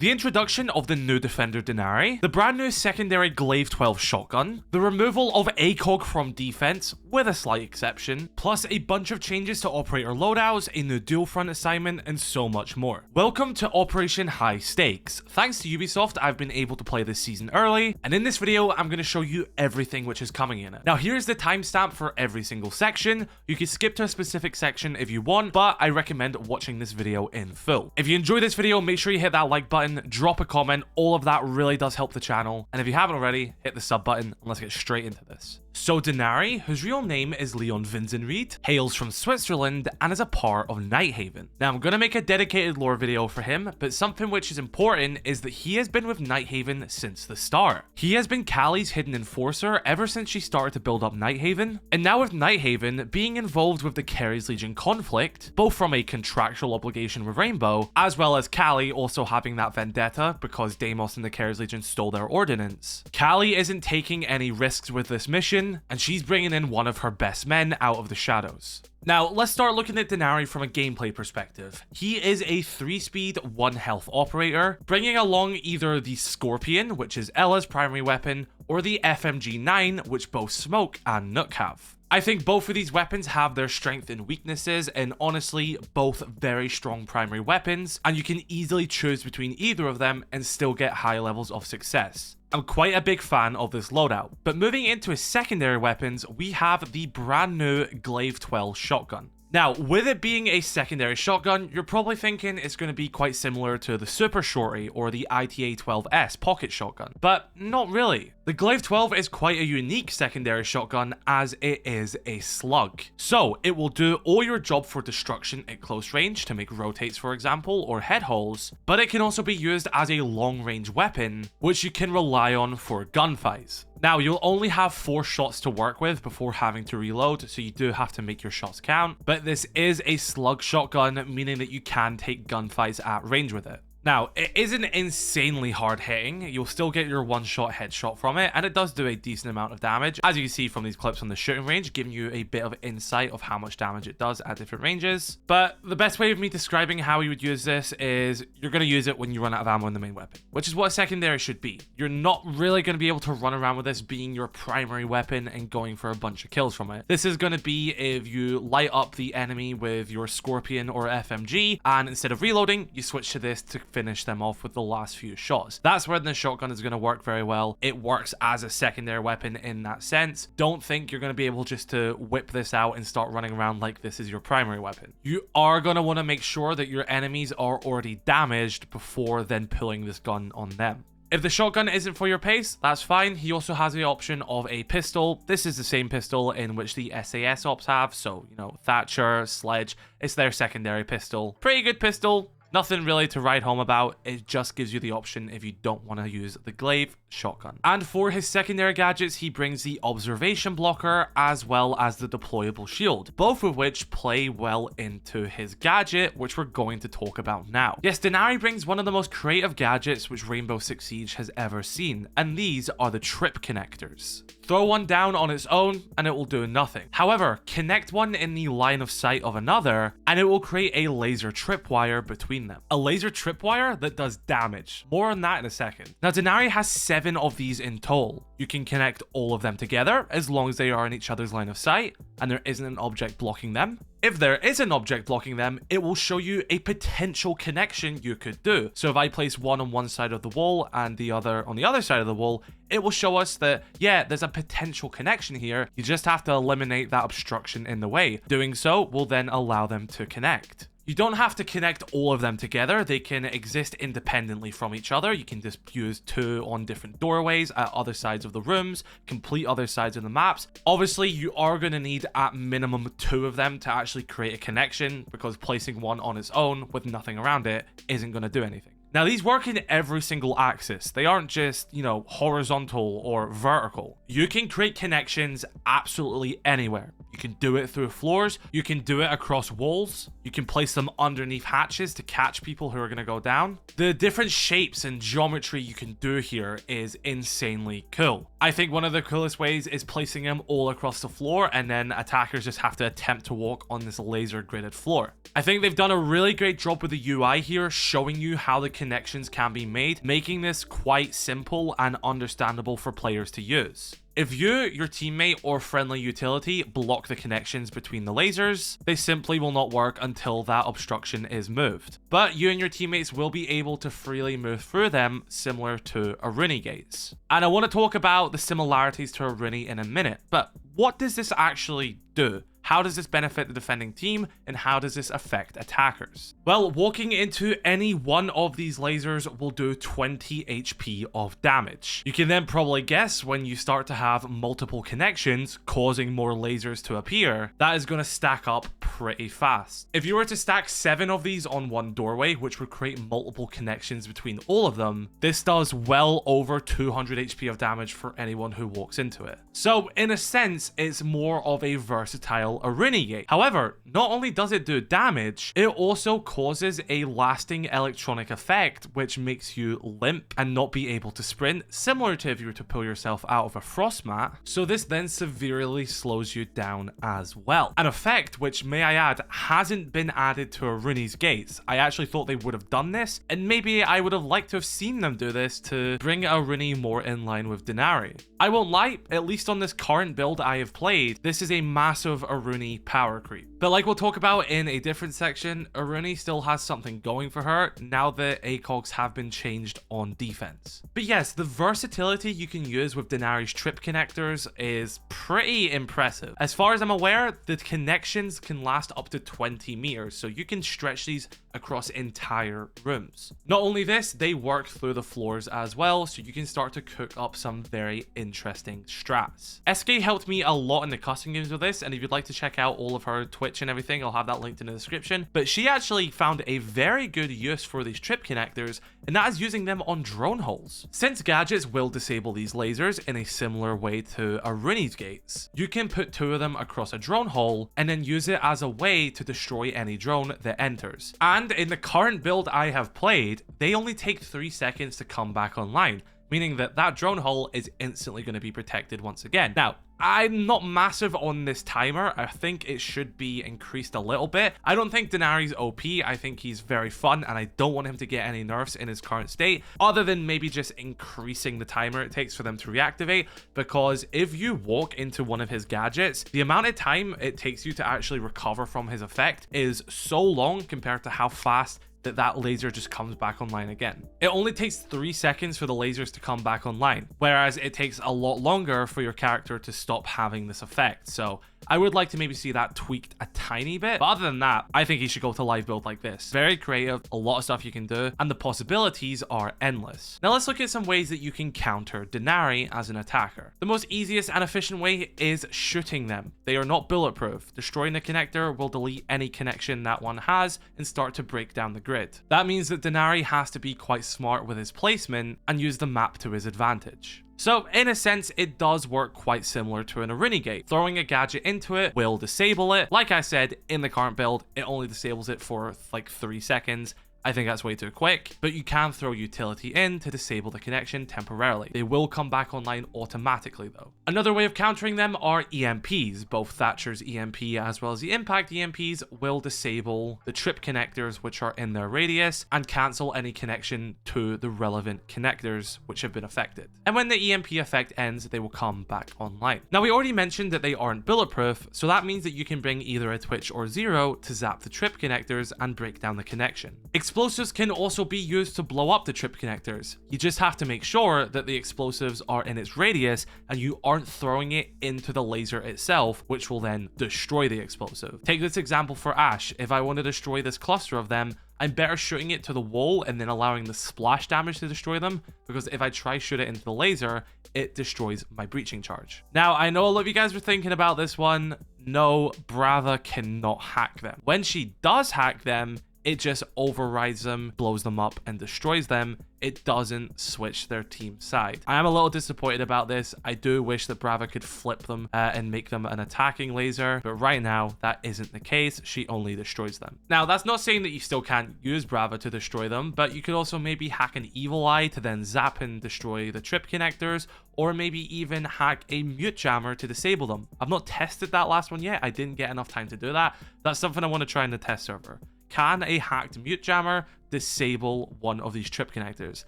The introduction of the new defender Denari, the brand new secondary Glaive 12 shotgun, the removal of ACOG from defense, with a slight exception, plus a bunch of changes to operator loadouts, a new dual front assignment, and so much more. Welcome to Operation High Stakes. Thanks to Ubisoft, I've been able to play this season early, and in this video, I'm going to show you everything which is coming in it. Now, here's the timestamp for every single section. You can skip to a specific section if you want, but I recommend watching this video in full. If you enjoyed this video, make sure you hit that like button, drop a comment, all of that really does help the channel, and if you haven't already, hit the sub button, and let's get straight into this. So Denari, whose real name is Leon Vinzenried, hails from Switzerland and is a part of Nighthaven. Now I'm going to make a dedicated lore video for him, but something which is important is that he has been with Nighthaven since the start. He has been Callie's hidden enforcer ever since she started to build up Nighthaven, and now with Nighthaven being involved with the Keres Legion conflict, both from a contractual obligation with Rainbow, as well as Callie also having that vendetta because Deimos and the Keres Legion stole their ordnance. Callie isn't taking any risks with this mission, and she's bringing in one of her best men out of the shadows. Now, let's start looking at Denari from a gameplay perspective. He is a 3-speed, 1-health operator, bringing along either the Scorpion, which is Ella's primary weapon, or the FMG-9, which both Smoke and Nook have. I think both of these weapons have their strengths and weaknesses, and honestly, both very strong primary weapons, and you can easily choose between either of them and still get high levels of success. I'm quite a big fan of this loadout. But moving into his secondary weapons, we have the brand new Glaive 12 shotgun. Now, with it being a secondary shotgun, you're probably thinking it's going to be quite similar to the Super Shorty or the ITA-12S pocket shotgun, but not really. The Glaive 12 is quite a unique secondary shotgun as it is a slug. So, it will do all your job for destruction at close range to make rotates, for example, or head holes, but it can also be used as a long-range weapon, which you can rely on for gunfights. Now, you'll only have 4 shots to work with before having to reload, so you do have to make your shots count, but this is a slug shotgun, meaning that you can take gunfights at range with it. Now, it isn't insanely hard hitting, you'll still get your one-shot headshot from it, and it does do a decent amount of damage, as you can see from these clips on the shooting range, giving you a bit of insight of how much damage it does at different ranges. But the best way of me describing how you would use this is you're going to use it when you run out of ammo in the main weapon, which is what a secondary should be. You're not really going to be able to run around with this being your primary weapon and going for a bunch of kills from it. This is going to be if you light up the enemy with your Scorpion or FMG, and instead of reloading, you switch to this to finish them off with the last few shots. That's where the shotgun is going to work very well. It works as a secondary weapon in that sense. Don't think you're going to be able just to whip this out and start running around like this is your primary weapon. You are going to want to make sure that your enemies are already damaged before then pulling this gun on them. If the shotgun isn't for your pace, that's fine. He also has the option of a pistol. This is the same pistol in which the SAS ops have. So, you know, Thatcher, Sledge, it's their secondary pistol. Pretty good pistol. Nothing really to write home about, it just gives you the option if you don't want to use the Glaive shotgun. And for his secondary gadgets, he brings the observation blocker as well as the deployable shield, both of which play well into his gadget, which we're going to talk about now. Yes, Denari brings one of the most creative gadgets which Rainbow Six Siege has ever seen, and these are the T.R.I.P connectors. Throw one down on its own and it will do nothing. However, connect one in the line of sight of another and it will create a laser tripwire between them. A laser tripwire that does damage. More on that in a second. Now, Denari has 7 of these in total. You can connect all of them together as long as they are in each other's line of sight and there isn't an object blocking them. If there is an object blocking them, it will show you a potential connection you could do. So if I place one on one side of the wall and the other on the other side of the wall, it will show us that, yeah, there's a potential connection here. You just have to eliminate that obstruction in the way. Doing so will then allow them to connect. You don't have to connect all of them together. They can exist independently from each other. You can just use 2 on different doorways at other sides of the rooms, complete other sides of the maps. Obviously, you are going to need at minimum 2 of them to actually create a connection because placing one on its own with nothing around it isn't going to do anything. Now, these work in every single axis. They aren't just, you know, horizontal or vertical. You can create connections absolutely anywhere. You can do it through floors. You can do it across walls. You can place them underneath hatches to catch people who are going to go down. The different shapes and geometry you can do here is insanely cool. I think one of the coolest ways is placing them all across the floor, and then attackers just have to attempt to walk on this laser gridded floor. I think they've done a really great job with the UI here, showing you how the connections can be made, making this quite simple and understandable for players to use. If you, your teammate, or friendly utility block the connections between the lasers, they simply will not work until that obstruction is moved. But you and your teammates will be able to freely move through them, similar to Aruni gates. And I want to talk about the similarities to Aruni in a minute, but what does this actually do? How does this benefit the defending team, and how does this affect attackers? Well, walking into any one of these lasers will do 20 HP of damage. You can then probably guess when you start to have multiple connections causing more lasers to appear, that is going to stack up pretty fast. If you were to stack 7 of these on one doorway, which would create multiple connections between all of them, this does well over 200 HP of damage for anyone who walks into it. So in a sense, it's more of a versatile Aruni gate. However, not only does it do damage, it also causes a lasting electronic effect which makes you limp and not be able to sprint, similar to if you were to pull yourself out of a frost mat. So this then severely slows you down as well. An effect which, may I add, hasn't been added to Aruni's gates. I actually thought they would have done this, and maybe I would have liked to have seen them do this to bring Aruni more in line with Denari. I won't lie, at least on this current build I have played, this is a massive Aruni power creep. But like we'll talk about in a different section, Aruni still has something going for her now that ACOGs have been changed on defense. But yes, the versatility you can use with Denari's T.R.I.P connectors is pretty impressive. As far as I'm aware, the connections can last up to 20 meters, so you can stretch these across entire rooms. Not only this, they work through the floors as well, so you can start to cook up some very interesting strats. SK helped me a lot in the custom games with this, and if you'd like to check out all of her Twitch and everything, I'll have that linked in the description. But she actually found a very good use for these T.R.I.P connectors, and that is using them on drone holes. Since gadgets will disable these lasers in a similar way to Aruni's gates, you can put 2 of them across a drone hole and then use it as a way to destroy any drone that enters. And in the current build I have played, they only take 3 seconds to come back online, meaning that that drone hole is instantly going to be protected once again. Now, I'm not massive on this timer. I think it should be increased a little bit. I don't think Denari's OP. I think he's very fun, and I don't want him to get any nerfs in his current state, other than maybe just increasing the timer it takes for them to reactivate, because if you walk into one of his gadgets, the amount of time it takes you to actually recover from his effect is so long compared to how fast that laser just comes back online again. It only takes 3 seconds for the lasers to come back online, whereas it takes a lot longer for your character to stop having this effect. So I would like to maybe see that tweaked a tiny bit, but other than that, I think he should go to live build like this. Very creative, a lot of stuff you can do, and the possibilities are endless. Now let's look at some ways that you can counter Denari as an attacker. The most easiest and efficient way is shooting them. They are not bulletproof. Destroying the connector will delete any connection that one has and start to break down the grid. That means that Denari has to be quite smart with his placement and use the map to his advantage. So in a sense, it does work quite similar to an Aruni gate. Throwing a gadget into it will disable it. Like I said, in the current build, it only disables it for like 3 seconds. I think that's way too quick, but you can throw utility in to disable the connection temporarily. They will come back online automatically though. Another way of countering them are EMPs. Both Thatcher's EMP as well as the Impact EMPs will disable the T.R.I.P connectors which are in their radius and cancel any connection to the relevant connectors which have been affected. And when the EMP effect ends, they will come back online. Now we already mentioned that they aren't bulletproof, so that means that you can bring either a Twitch or Zero to zap the T.R.I.P connectors and break down the connection. Explosives can also be used to blow up the T.R.I.P connectors. You just have to make sure that the explosives are in its radius and you aren't throwing it into the laser itself, which will then destroy the explosive. Take this example for Ash. If I want to destroy this cluster of them, I'm better shooting it to the wall and then allowing the splash damage to destroy them, because if I try shoot it into the laser, it destroys my breaching charge. Now, I know a lot of you guys were thinking about this one. No, Brava cannot hack them. When she does hack them, It just overrides them, blows them up, and destroys them. It doesn't switch their team side. I am a little disappointed about this. I do wish that Brava could flip them and make them an attacking laser, but right now that isn't the case. She only destroys them. Now, that's not saying that you still can't use Brava to destroy them, but you could also maybe hack an evil eye to then zap and destroy the T.R.I.P connectors, or maybe even hack a mute jammer to disable them. I've not tested that last one yet. I didn't get enough time to do that. That's something I want to try in the test server. Can a hacked mute jammer disable one of these T.R.I.P connectors?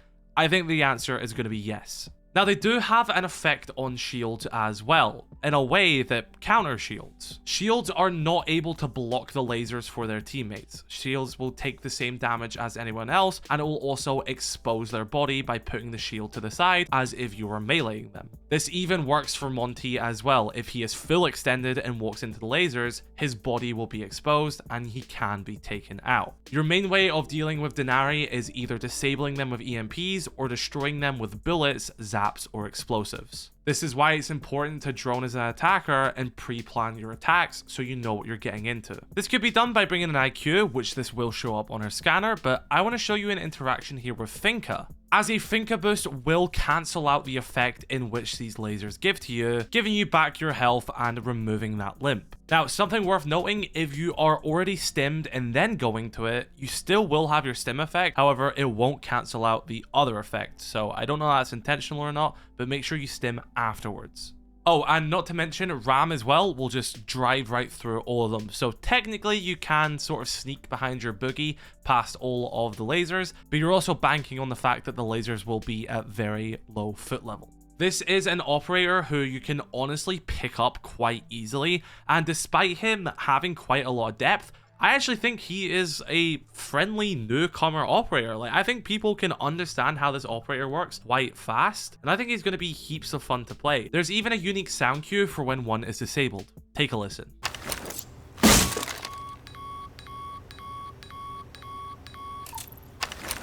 I think the answer is going to be yes. Now, they do have an effect on shields as well, in a way that counter shields. Shields are not able to block the lasers for their teammates. Shields will take the same damage as anyone else, and it will also expose their body by putting the shield to the side as if you were meleeing them. This even works for Monty as well. If he is full extended and walks into the lasers, his body will be exposed and he can be taken out. Your main way of dealing with Denari is either disabling them with EMPs or destroying them with bullets, zaps, or explosives. This is why it's important to drone as an attacker and pre-plan your attacks so you know what you're getting into. This could be done by bringing an IQ, which this will show up on her scanner, but I want to show you an interaction here with Finka. As a Finka boost will cancel out the effect in which these lasers give to you, giving you back your health and removing that limp. Now, something worth noting, if you are already stimmed and then going to it, you still will have your stim effect. However, it won't cancel out the other effect. So I don't know if that's intentional or not, but make sure you stim afterwards. Oh, and not to mention, Ram as well will just drive right through all of them. So technically you can sort of sneak behind your boogie past all of the lasers, but you're also banking on the fact that the lasers will be at very low foot level. This is an operator who you can honestly pick up quite easily, and despite him having quite a lot of depth, I actually think he is a friendly newcomer operator. Like, I think people can understand how this operator works quite fast, and I think he's going to be heaps of fun to play. There's even a unique sound cue for when one is disabled. Take a listen.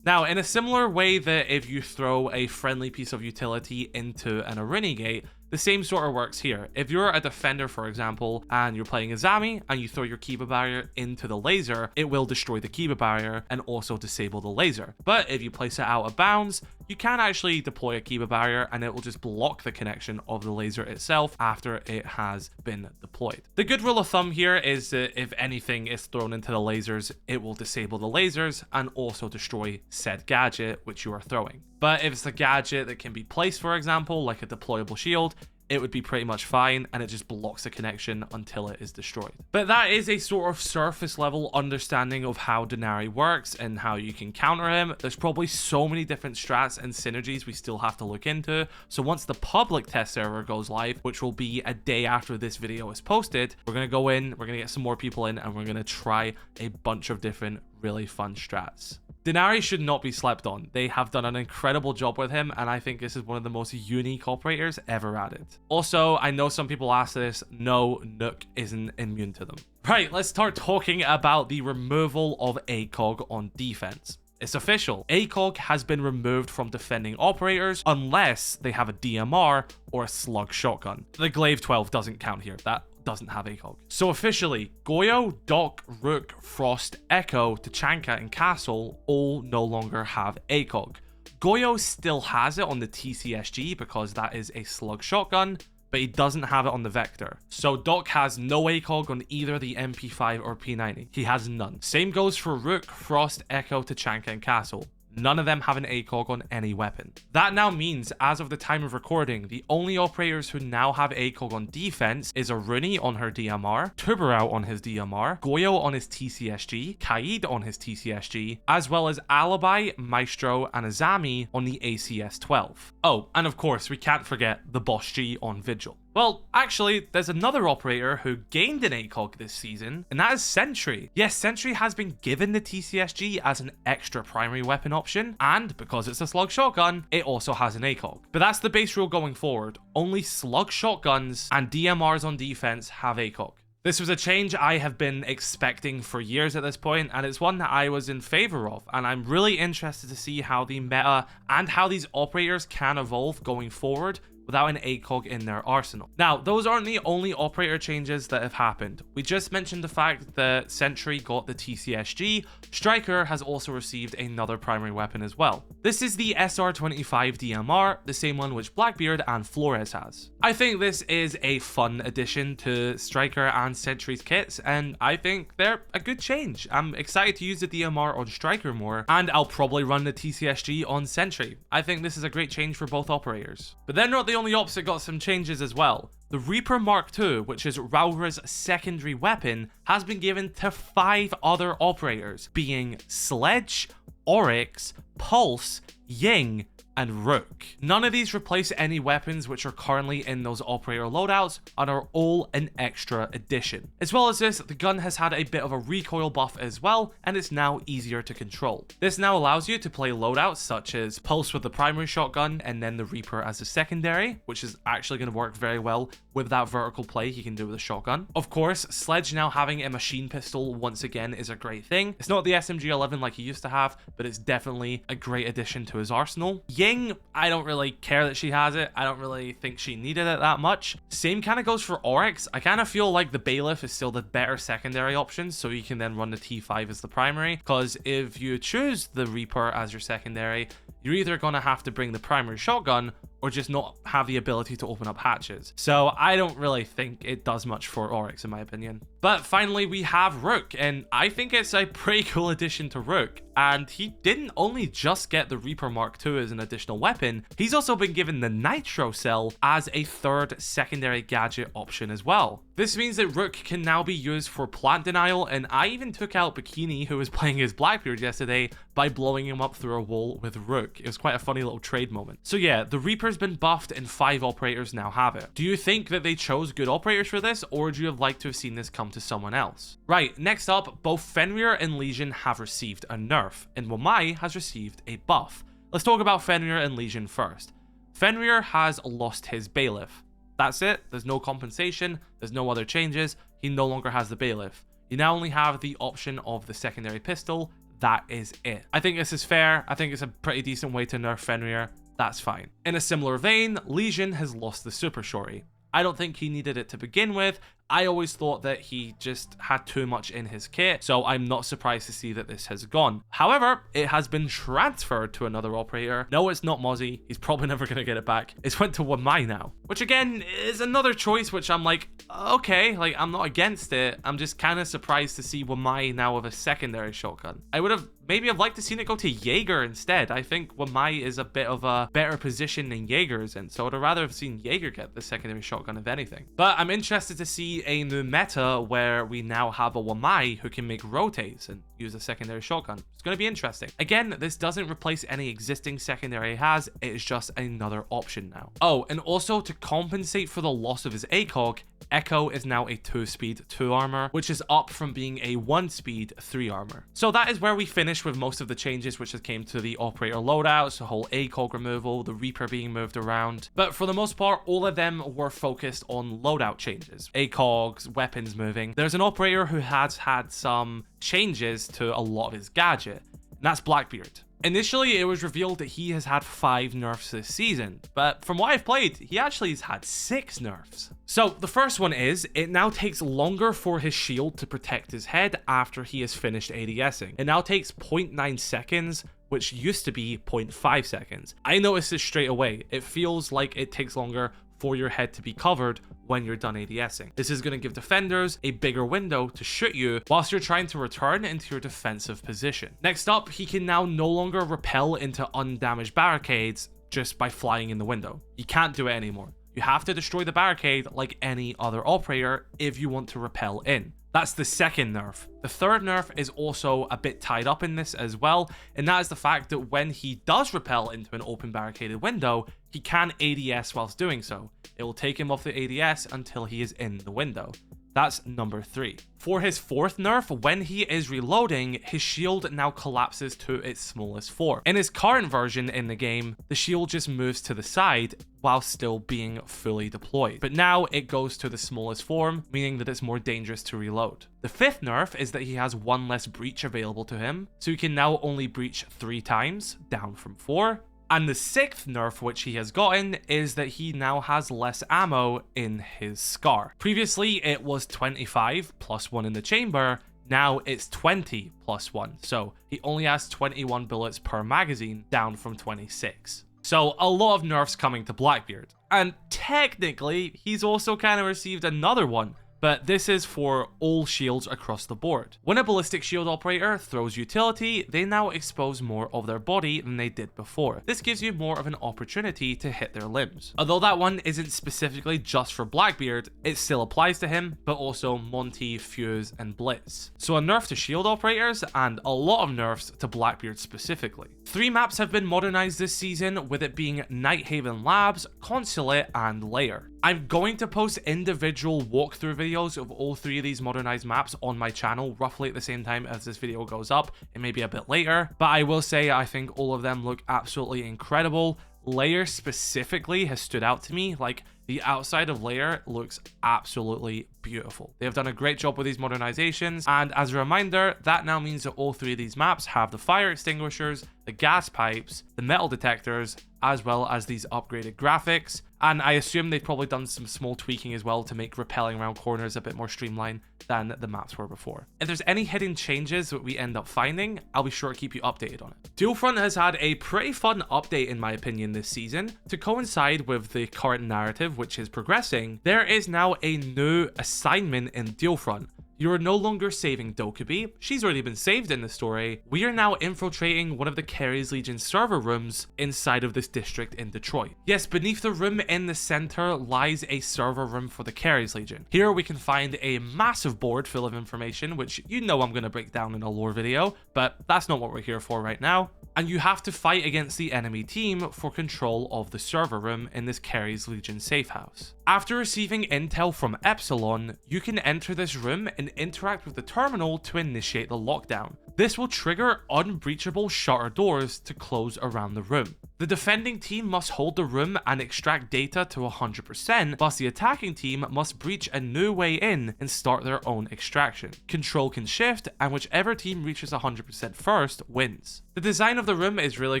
Now, in a similar way that if you throw a friendly piece of utility into an arena gate, the same sort of works here. If you're a defender, for example, and you're playing a Zami and you throw your Kiba barrier into the laser, it will destroy the Kiba barrier and also disable the laser. But if you place it out of bounds, you can actually deploy a Kiba barrier and it will just block the connection of the laser itself after it has been deployed. The good rule of thumb here is that if anything is thrown into the lasers, it will disable the lasers and also destroy said gadget which you are throwing. But if it's a gadget that can be placed, for example, like a deployable shield, it would be pretty much fine and it just blocks the connection until it is destroyed. But that is a sort of surface level understanding of how Denari works and how you can counter him. There's probably so many different strats and synergies we still have to look into. So once the public test server goes live, which will be a day after this video is posted, we're going to go in, we're going to get some more people in, and we're going to try a bunch of different really fun strats. Denari should not be slept on. They have done an incredible job with him, and I think this is one of the most unique operators ever added. Also, I know some people ask this, no, Nook isn't immune to them. Right, let's start talking about the removal of ACOG on defense. It's official. ACOG has been removed from defending operators unless they have a DMR or a slug shotgun. The Glaive 12 doesn't count here. That doesn't have ACOG. So officially, Goyo, Doc, Rook, Frost, Echo, Tachanka, and Castle all no longer have ACOG. Goyo still has it on the TCSG because that is a slug shotgun, but he doesn't have it on the Vector. So Doc has no ACOG on either the MP5 or P90. He has none. Same goes for Rook, Frost, Echo, Tachanka, and Castle. None of them have an ACOG on any weapon. That now means, as of the time of recording, the only operators who now have ACOG on defense is Aruni on her DMR, Tuberau on his DMR, Goyo on his TCSG, Kaid on his TCSG, as well as Alibi, Maestro, and Azami on the ACS-12. Oh, and of course, we can't forget the Boss G on Vigil. Well, actually, there's another operator who gained an ACOG this season, and that is Sentry. Yes, Sentry has been given the TCSG as an extra primary weapon option, and because it's a slug shotgun, it also has an ACOG. But that's the base rule going forward. Only slug shotguns and DMRs on defense have ACOG. This was a change I have been expecting for years at this point, and it's one that I was in favor of, and I'm really interested to see how the meta and how these operators can evolve going forward without an ACOG in their arsenal. Now, those aren't the only operator changes that have happened. We just mentioned the fact that Sentry got the TCSG. Striker has also received another primary weapon as well. This is the SR25 DMR, the same one which Blackbeard and Flores has. I think this is a fun addition to Striker and Sentry's kits, and I think they're a good change. I'm excited to use the DMR on Striker more, and I'll probably run the TCSG on Sentry. I think this is a great change for both operators. But they're not the only ops that got some changes as well. The Reaper Mark II, which is Raura's secondary weapon, has been given to 5 other operators, being Sledge, Oryx, Pulse, Ying, and Rook. None of these replace any weapons which are currently in those operator loadouts and are all an extra addition. As well as this, the gun has had a bit of a recoil buff as well, and it's now easier to control. This now allows you to play loadouts such as Pulse with the primary shotgun and then the Reaper as a secondary, which is actually going to work very well with that vertical play you can do with a shotgun. Of course, Sledge now having a machine pistol once again is a great thing. It's not the SMG-11 like he used to have, but it's definitely a great addition to his arsenal. Ying, I don't really care that she has it. I don't really think she needed it that much. Same kind of goes for Oryx. I kind of feel like the Bailiff is still the better secondary option, so you can then run the T5 as the primary, because if you choose the Reaper as your secondary, you're either going to have to bring the primary shotgun or just not have the ability to open up hatches. So I don't really think it does much for Oryx in my opinion. But finally we have Rook, and I think it's a pretty cool addition to Rook. And he didn't only just get the Reaper Mark II as an additional weapon, he's also been given the Nitro Cell as a third secondary gadget option as well. This means that Rook can now be used for plant denial, and I even took out Bikini, who was playing as Blackbeard yesterday, by blowing him up through a wall with Rook. It was quite a funny little trade moment. So yeah, the Reaper's been buffed and 5 operators now have it. Do you think that they chose good operators for this, or would you have liked to have seen this come to someone else? Right, next up, both Fenrir and Lesion have received a nerf, and Wamai has received a buff. Let's talk about Fenrir and Lesion first. Fenrir has lost his Bailiff. That's it, there's no compensation, there's no other changes, he no longer has the Bailiff. You now only have the option of the secondary pistol, that is it. I think this is fair, I think it's a pretty decent way to nerf Fenrir, that's fine. In a similar vein, Lesion has lost the Super Shorty. I don't think he needed it to begin with. I always thought that he just had too much in his kit, so I'm not surprised to see that this has gone. However, it has been transferred to another operator. No, it's not Mozzie. He's probably never going to get it back. It's went to Wamai now, which again is another choice which I'm like, okay, like I'm not against it. I'm just kind of surprised to see Wamai now with a secondary shotgun. I would have maybe I've liked to see it go to Jaeger instead. I think Wamai is a bit of a better position than Jaeger's in, so I'd rather have seen Jaeger get the secondary shotgun if anything. But I'm interested to see a new meta where we now have a Wamai who can make rotates and use a secondary shotgun. It's going to be interesting. Again, this doesn't replace any existing secondary he has, it is just another option now. Oh, and also to compensate for the loss of his ACOG, Echo is now a 2-speed 2 armor, which is up from being a 1-speed 3 armor. So that is where we finish with most of the changes which came to the operator loadouts, the whole ACOG removal, the Reaper being moved around. But for the most part, all of them were focused on loadout changes. ACOGs, weapons moving. There's an operator who has had some changes to a lot of his gadget, and that's Blackbeard. Initially, it was revealed that he has had 5 nerfs this season, but from what I've played, he actually has had 6 nerfs. So the first one is, it now takes longer for his shield to protect his head after he has finished ADSing. It now takes 0.9 seconds, which used to be 0.5 seconds. I noticed this straight away. It feels like it takes longer for your head to be covered when you're done ADSing. This is going to give defenders a bigger window to shoot you whilst you're trying to return into your defensive position. Next up, he can now no longer rappel into undamaged barricades just by flying in the window. You can't do it anymore. You have to destroy the barricade like any other operator if you want to rappel in. That's the second nerf. The third nerf is also a bit tied up in this as well, and that is the fact that when he does rappel into an open barricaded window, he can ADS whilst doing so. It will take him off the ADS until he is in the window. That's number 3. For his fourth nerf, when he is reloading, his shield now collapses to its smallest form. In his current version in the game, the shield just moves to the side while still being fully deployed. But now it goes to the smallest form, meaning that it's more dangerous to reload. The fifth nerf is that he has 1 less breach available to him, so he can now only breach 3 times, down from 4. And the 6th nerf which he has gotten is that he now has less ammo in his Scar. Previously it was 25 plus 1 in the chamber, now it's 20 plus 1, so he only has 21 bullets per magazine, down from 26. So a lot of nerfs coming to Blackbeard. And technically, he's also kind of received another one, but this is for all shields across the board. When a ballistic shield operator throws utility, they now expose more of their body than they did before. This gives you more of an opportunity to hit their limbs. Although that one isn't specifically just for Blackbeard, it still applies to him, but also Monty, Fuse, and Blitz. So a nerf to shield operators, and a lot of nerfs to Blackbeard specifically. 3 maps have been modernized this season, with it being Nighthaven Labs, Consulate, and Lair. I'm going to post individual walkthrough videos of all 3 of these modernized maps on my channel roughly at the same time as this video goes up. It may be a bit later, but I will say I think all of them look absolutely incredible. Lair specifically has stood out to me. Like, the outside of Lair looks absolutely beautiful. They have done a great job with these modernizations, and as a reminder, that now means that all 3 of these maps have the fire extinguishers, the gas pipes, the metal detectors, as well as these upgraded graphics. And I assume they've probably done some small tweaking as well to make rappelling around corners a bit more streamlined than the maps were before. If there's any hidden changes that we end up finding, I'll be sure to keep you updated on it. Duelfront has had a pretty fun update in my opinion this season. To coincide with the current narrative which is progressing, there is now a new assignment in Duelfront. You are no longer saving Dokkaebi. She's already been saved in the story. We are now infiltrating one of the Keres Legion server rooms inside of this district in Detroit. Yes, beneath the room in the center lies a server room for the Keres Legion. Here we can find a massive board full of information, which you know I'm going to break down in a lore video, but that's not what we're here for right now. And you have to fight against the enemy team for control of the server room in this Keres Legion safe house. After receiving intel from Epsilon, you can enter this room and interact with the terminal to initiate the lockdown. This will trigger unbreachable shutter doors to close around the room. The defending team must hold the room and extract data to 100%, whilst the attacking team must breach a new way in and start their own extraction. Control can shift, and whichever team reaches 100% first wins. The design of the room is really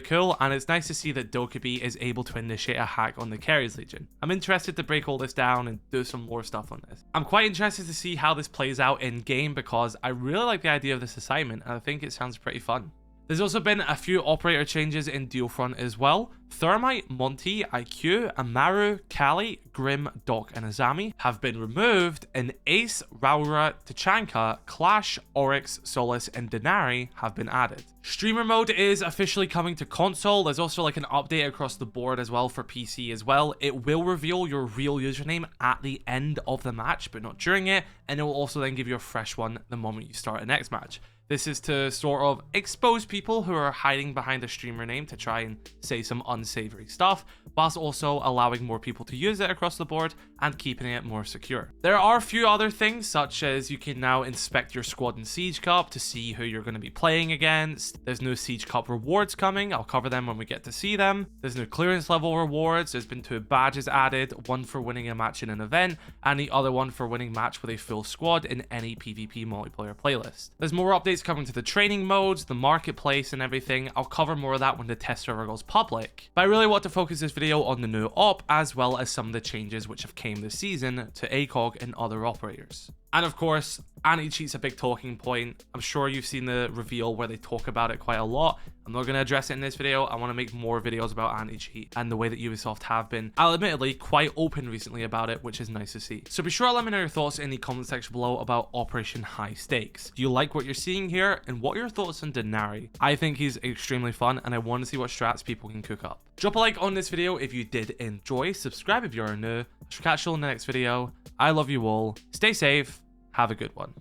cool, and it's nice to see that Dokkaebi is able to initiate a hack on the Keres Legion. I'm interested to break all this down and do some more stuff on this. I'm quite interested to see how this plays out in game because I really like the idea of this assignment and I think it sounds pretty fun. There's also been a few operator changes in Duelfront as well. Thermite, Monty, IQ, Amaru, Kali, Grim, Doc, and Azami have been removed, and Ace, Raura, Tachanka, Clash, Oryx, Solace, and Denari have been added. Streamer mode is officially coming to console. There's also like an update across the board as well for PC as well. It will reveal your real username at the end of the match, but not during it, and it will also then give you a fresh one the moment you start a next match. This is to sort of expose people who are hiding behind a streamer name to try and say some unsavory stuff, whilst also allowing more people to use it across the board and keeping it more secure. There are a few other things, such as you can now inspect your squad in Siege Cup to see who you're going to be playing against. There's new Siege Cup rewards coming. I'll cover them when we get to see them. There's new clearance level rewards. There's been 2 badges added, one for winning a match in an event, and the other one for winning match with a full squad in any PvP multiplayer playlist. There's more updates coming to the training modes, the marketplace, and everything. I'll cover more of that when the test server goes public. But I really want to focus this video on the new op, as well as some of the changes which have came this season to ACOG and other operators. And of course, anti-cheat's a big talking point. I'm sure you've seen the reveal where they talk about it quite a lot. I'm not going to address it in this video. I want to make more videos about anti-cheat and the way that Ubisoft have been, admittedly, quite open recently about it, which is nice to see. So be sure to let me know your thoughts in the comment section below about Operation High Stakes. Do you like what you're seeing here? And what are your thoughts on Denari? I think he's extremely fun, and I want to see what strats people can cook up. Drop a like on this video if you did enjoy. Subscribe if you're new. I shall catch you all in the next video. I love you all. Stay safe. Have a good one.